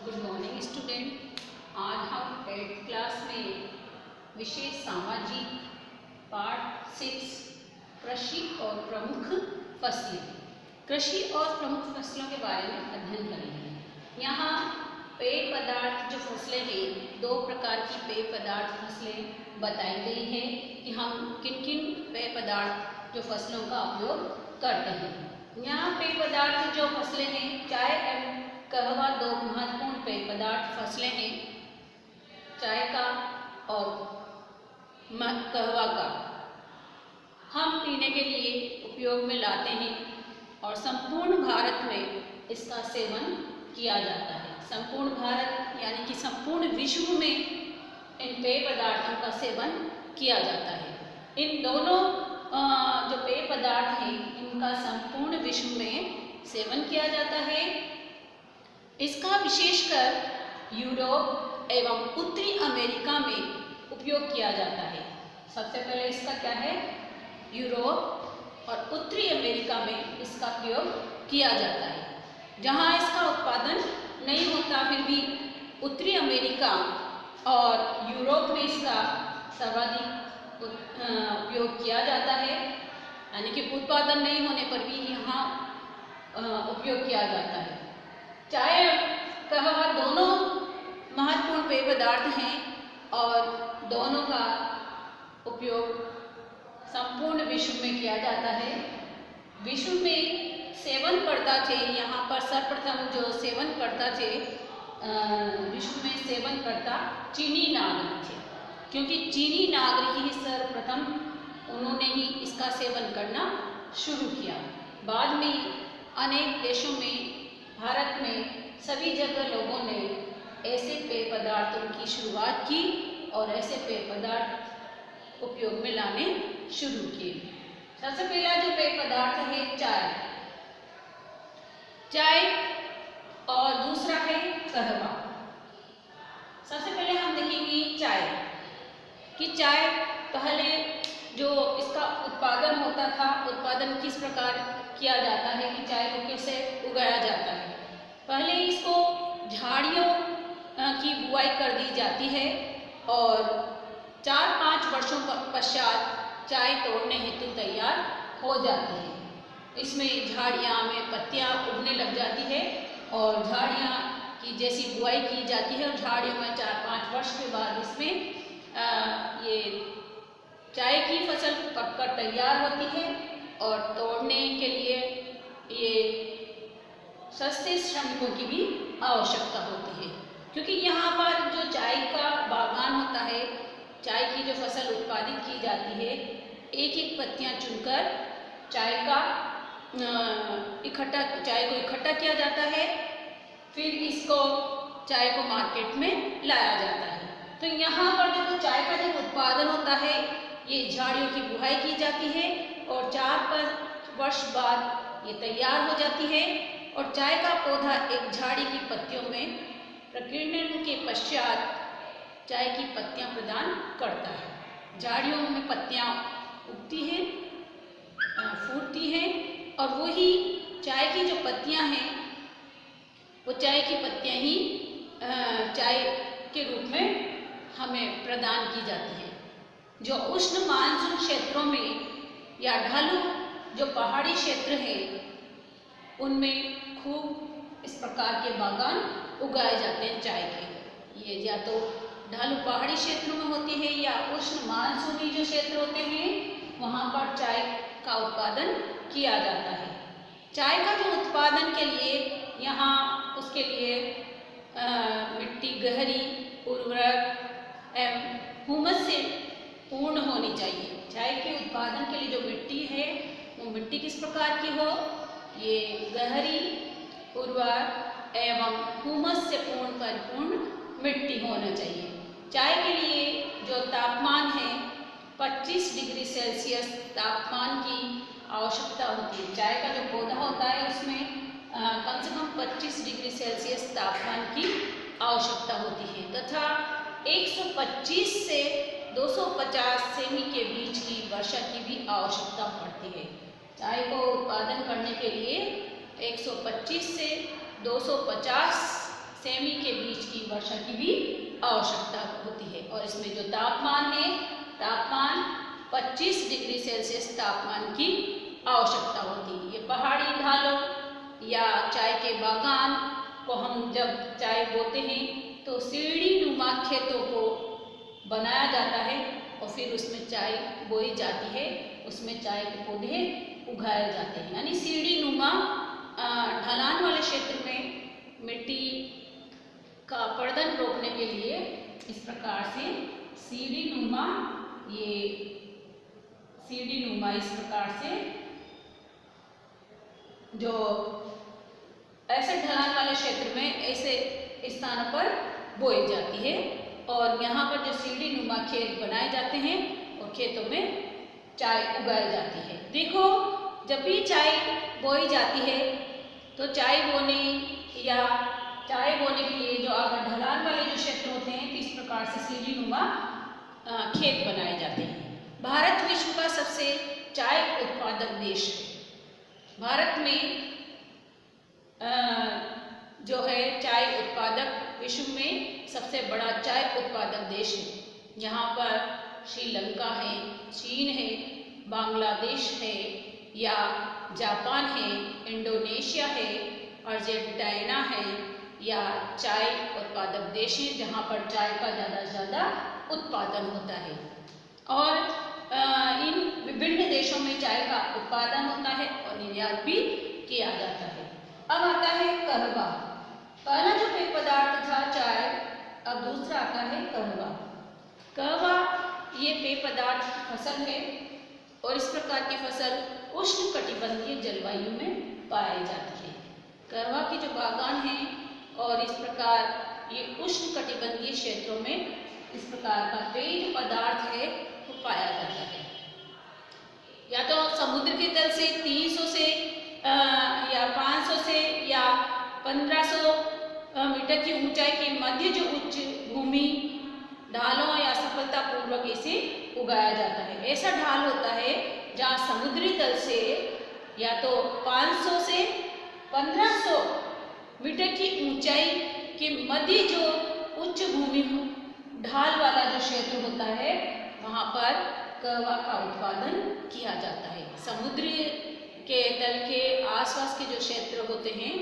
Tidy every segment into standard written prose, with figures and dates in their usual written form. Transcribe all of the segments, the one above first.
Good morning student. आज हम 8th class में विषय सामाजिक पार्ट 6 कृषि और प्रमुख फसलें कृषि और प्रमुख फसलों के बारे में अध्ययन करेंगे। यहाँ पेय पदार्थ जो फसलें हैं, दो प्रकार की पेय पदार्थ फसलें बताई गई हैं कि हम किन किन पेय पदार्थ जो फसलों का उपयोग करते हैं। यहाँ पेय पदार्थ जो फसलें हैं, चाय एवं कहवा दो महत्वपूर्ण पेय पदार्थ फसलें हैं। चाय का और कहवा का हम पीने के लिए उपयोग में लाते हैं और संपूर्ण भारत में इसका सेवन किया जाता है। संपूर्ण भारत यानी कि संपूर्ण विश्व में इन पेय पदार्थों का सेवन किया जाता है। इन दोनों जो पेय पदार्थ हैं, इनका संपूर्ण विश्व में सेवन किया जाता है। इसका विशेषकर यूरोप एवं उत्तरी अमेरिका में उपयोग किया जाता है। सबसे पहले इसका क्या है, यूरोप और उत्तरी अमेरिका में इसका प्रयोग किया जाता है। जहाँ इसका उत्पादन नहीं होता, फिर भी उत्तरी अमेरिका और यूरोप में इसका सर्वाधिक उपयोग किया जाता है। यानी कि उत्पादन नहीं होने पर भी यहाँ उपयोग किया जाता है। चाय कहवा दोनों महत्वपूर्ण पेय पदार्थ हैं और दोनों का उपयोग संपूर्ण विश्व में किया जाता है। विश्व में सेवनकर्ता थे, यहाँ पर सर्वप्रथम जो सेवनकर्ता थे, विश्व में सेवनकर्ता चीनी नागरिक थे, क्योंकि चीनी नागरिक ही सर्वप्रथम उन्होंने ही इसका सेवन करना शुरू किया। बाद में अनेक देशों में, भारत में सभी जगह लोगों ने ऐसे पेय पदार्थों की शुरुआत की और ऐसे पेय पदार्थ उपयोग में लाने शुरू किए। सबसे पहला जो पेय पदार्थ है चाय और दूसरा है कहवा। सबसे पहले हम देखेंगे चाय कि चाय पहले जो इसका उत्पादन होता था, उत्पादन किस प्रकार किया जाता है कि चाय को कैसे उगाया जाता है। पहले इसको झाड़ियों की बुआई कर दी जाती है और 4-5 वर्षों पश्चात चाय तोड़ने हेतु तैयार हो जाती है। इसमें झाड़ियाँ में पत्तियाँ उगने लग जाती है और झाड़ियाँ की जैसी बुआई की जाती है और झाड़ियों में 4-5 वर्ष के बाद इसमें ये चाय की फसल पककर तैयार होती है और तोड़ने के लिए ये सस्ते श्रमिकों की भी आवश्यकता होती है, क्योंकि यहाँ पर जो चाय का बागान होता है, चाय की जो फसल उत्पादित की जाती है, एक एक पत्तियाँ चुनकर चाय को इकट्ठा किया जाता है। फिर इसको चाय को मार्केट में लाया जाता है। तो यहाँ पर जो चाय का जब उत्पादन होता है, ये झाड़ियों की बुआई की जाती है और 4-5 वर्ष बाद ये तैयार हो जाती है और चाय का पौधा एक झाड़ी की पत्तियों में प्रकीर्णन के पश्चात चाय की पत्तियां प्रदान करता है। झाड़ियों में पत्तियां उगती हैं, फूटती हैं और वही चाय की जो पत्तियां हैं, वो चाय की पत्तियां ही चाय के रूप में हमें प्रदान की जाती है। जो उष्ण मानसून क्षेत्रों में या ढालू जो पहाड़ी क्षेत्र है, उनमें खूब इस प्रकार के बागान उगाए जाते हैं चाय के। ये या तो ढालू पहाड़ी क्षेत्रों में होती है या उष्ण मानसूनी जो क्षेत्र होते हैं, वहाँ पर चाय का उत्पादन किया जाता है। चाय का जो उत्पादन के लिए यहाँ उसके लिए मिट्टी गहरी, उर्वरक एवं हुमस से पूर्ण होनी चाहिए। चाय के उत्पादन के लिए जो मिट्टी है, वो मिट्टी किस प्रकार की हो, ये गहरी, उर्वर एवं हुमस से परिपूर्ण मिट्टी होना चाहिए। चाय के लिए जो तापमान है 25 डिग्री सेल्सियस तापमान की आवश्यकता होती है। चाय का जो पौधा होता है, उसमें कम से कम 25 डिग्री सेल्सियस तापमान की आवश्यकता होती है तथा 125 से 250 सेमी के बीच की वर्षा की भी आवश्यकता पड़ती है। चाय को उत्पादन करने के लिए 125 से 250 सेमी के बीच की वर्षा की भी आवश्यकता होती है। और इसमें जो तापमान है, तापमान 25 डिग्री सेल्सियस तापमान की आवश्यकता होती है। ये पहाड़ी ढालों या चाय के बागान को हम जब चाय बोते हैं तो सीढ़ी नुमा खेतों को बनाया जाता है और फिर उसमें चाय बोई जाती है, उसमें चाय के पौधे उगाए जाते हैं। यानी सीढ़ी नुमा ढलान वाले क्षेत्र में मिट्टी का अपरदन रोकने के लिए इस प्रकार से सीढ़ी नुमा इस प्रकार से जो ऐसे ढलान वाले क्षेत्र में ऐसे स्थानों पर बोई जाती है। और यहाँ पर जो सीढ़ी नुमा खेत बनाए जाते हैं और खेतों में चाय उगाई जाती है। देखो, जब भी चाय बोई जाती है तो चाय बोने के लिए जो अगर ढलान वाले जो क्षेत्र होते हैं तो इस प्रकार से सीढ़ी नुमा खेत बनाए जाते हैं। भारत विश्व का सबसे चाय उत्पादक देश है। भारत में जो है चाय उत्पादक विश्व में सबसे बड़ा चाय उत्पादक देश है। यहाँ पर श्रीलंका है, चीन है, बांग्लादेश है या जापान है, इंडोनेशिया है, अर्जेंटीना है या चाय उत्पादक देश है जहाँ पर चाय का ज़्यादा से ज़्यादा उत्पादन होता है। और इन विभिन्न देशों में चाय का उत्पादन होता है और निर्यात भी किया जाता है। अब आता है कहवा। पहला जो पेय पदार्थ था चाय, अब दूसरा आता है कहवा। कहवा ये पेय पदार्थ फसल है और इस प्रकार की फसल उष्णकटिबंधीय जलवायु में पाई जाती है। कहवा के जो बागान हैं और इस प्रकार ये उष्णकटिबंधीय क्षेत्रों में इस प्रकार का पेय पदार्थ है वो पाया जाता है। या तो समुद्र के तल से 300 से या 500 से या 1500 मीटर की ऊंचाई के मध्य जो उच्च भूमि ढालों या सफलतापूर्वक इसे उगाया जाता है। ऐसा ढाल होता है जहाँ समुद्री तल से या तो 500 से 1500 मीटर की ऊंचाई के मध्य जो उच्च भूमि ढाल वाला जो क्षेत्र होता है वहाँ पर कहवा का उत्पादन किया जाता है। समुद्री के तल के आसपास के जो क्षेत्र होते हैं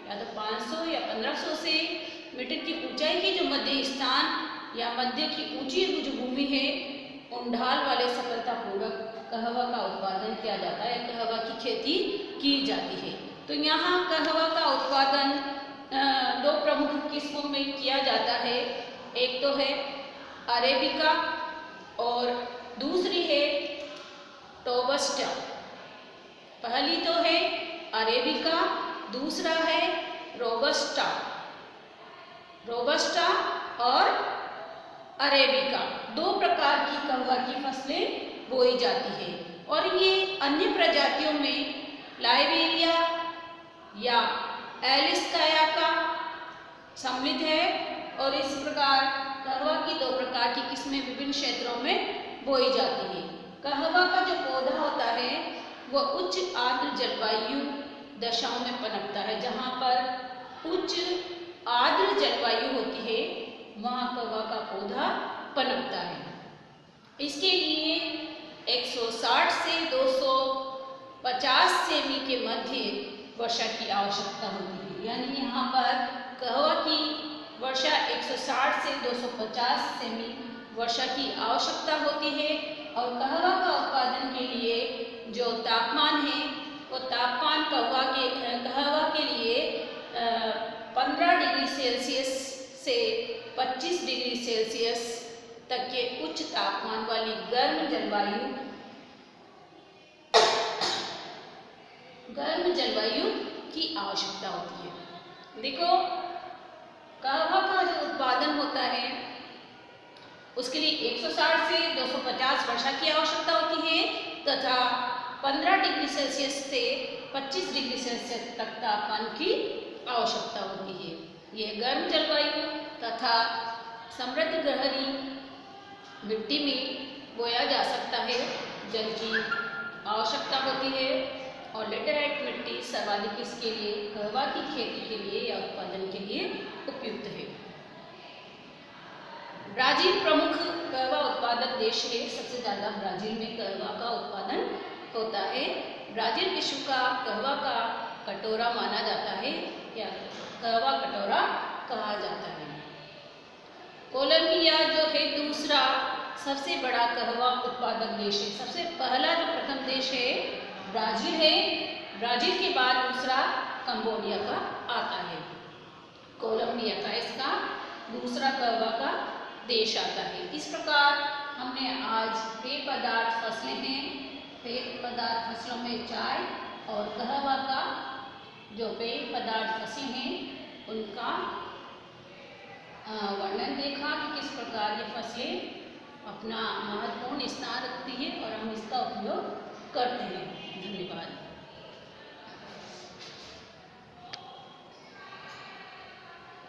या तो 500 या 1500 से मीटर की ऊंचाई के जो मध्य स्थान या मध्य की ऊंची जो भूमि है उन ढाल वाले सफलतापूर्वक कहवा का उत्पादन किया जाता है, कहवा की खेती की जाती है। तो यहाँ कहवा का उत्पादन दो प्रमुख किस्मों में किया जाता है। एक तो है अरेबिका और दूसरी है रोबस्टा। पहली तो है अरेबिका, दूसरा है रोबस्टा। रोबस्टा और अरेबिका दो प्रकार की कहवा की फसलें बोई जाती है और ये अन्य प्रजातियों में लाइबेरिया या एलिस्काया का सम्मिलित है। और इस प्रकार कहवा की दो प्रकार की किस्में विभिन्न क्षेत्रों में बोई जाती है। कहवा का जो पौधा होता है वह उच्च आर्द्र जलवायु दशाओं में पनपता है। जहाँ पर उच्च आर्द्र जलवायु होती है वहाँ कहवा का पौधा पनपता है। इसके लिए 160 से 250 सेमी के मध्य वर्षा की आवश्यकता होती है। यानी यहाँ पर कहवा की वर्षा 160 से 250 सेमी वर्षा की आवश्यकता होती है। और कहवा का उत्पादन के लिए जो तापमान है वो तापमान कहवा के लिए 15 डिग्री सेल्सियस से 25 डिग्री सेल्सियस तक के उच्च तापमान वाली गर्म जलवायु की आवश्यकता होती है। देखो, कहवा का जो उत्पादन होता है उसके लिए 160 से 250 वर्षा की आवश्यकता होती है तथा 15 डिग्री सेल्सियस से 25 डिग्री सेल्सियस तक तापमान की आवश्यकता होती है। यह गर्म जलवायु तथा समृद्ध गहरी मिट्टी में बोया जा सकता है। जल की आवश्यकता होती है और लेटेराइट मिट्टी सर्वाधिक इसके लिए कहवा की खेती के लिए या उत्पादन के लिए उपयुक्त ब्राजील प्रमुख कहवा उत्पादक देश है। सबसे ज़्यादा ब्राजील में कहवा का उत्पादन होता है। ब्राजील विश्व का कहवा का कटोरा माना जाता है या कहवा कटोरा कहा जाता है। कोलंबिया जो है दूसरा सबसे बड़ा कहवा उत्पादक देश है। सबसे पहला जो प्रथम देश है ब्राजील है। ब्राजील के बाद दूसरा कंबोडिया का आता है। कोलंबिया का इसका दूसरा कहवा का देश आता है। इस प्रकार हमने आज पेय पदार्थ फसलें हैं, पेय पदार्थ फसलों में चाय और कहवा का जो पेय पदार्थ फसलें हैं उनका वर्णन देखा कि किस प्रकार ये फसलें अपना महत्वपूर्ण स्थान रखती है और हम इसका उपयोग करते हैं। धन्यवाद।